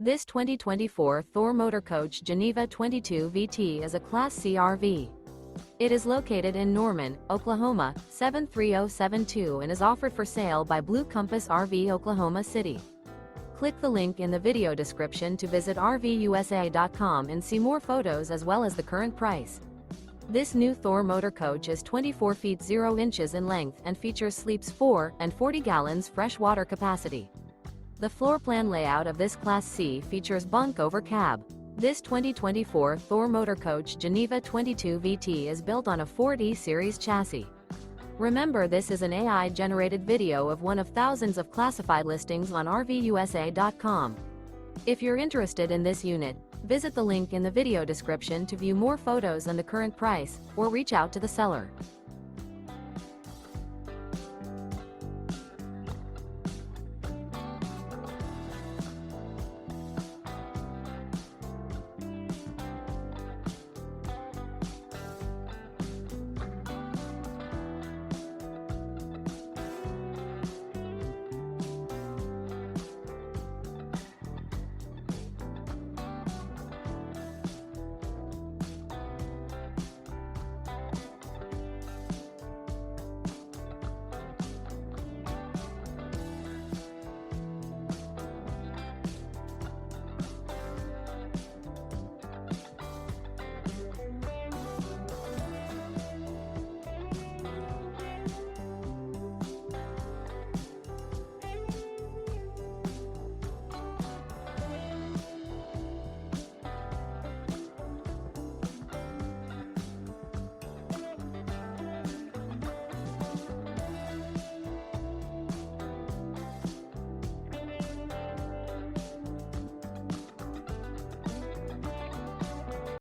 This 2024 Thor Motor Coach Geneva 22 VT is a Class C RV. It is located in Norman, Oklahoma, 73072 and is offered for sale by Blue Compass RV Oklahoma City. Click the link in the video description to visit RVUSA.com and see more photos as well as the current price. This new Thor Motor Coach is 24 feet 0 inches in length and features sleeps 4 and 40 gallons fresh water capacity. The floor plan layout of this Class C features Bunk Over Cab. This 2024 Thor Motor Coach Geneva 22 VT is built on a Ford E-Series chassis. Remember, this is an AI-generated video of one of thousands of classified listings on RVUSA.com. If you're interested in this unit, visit the link in the video description to view more photos and the current price, or reach out to the seller.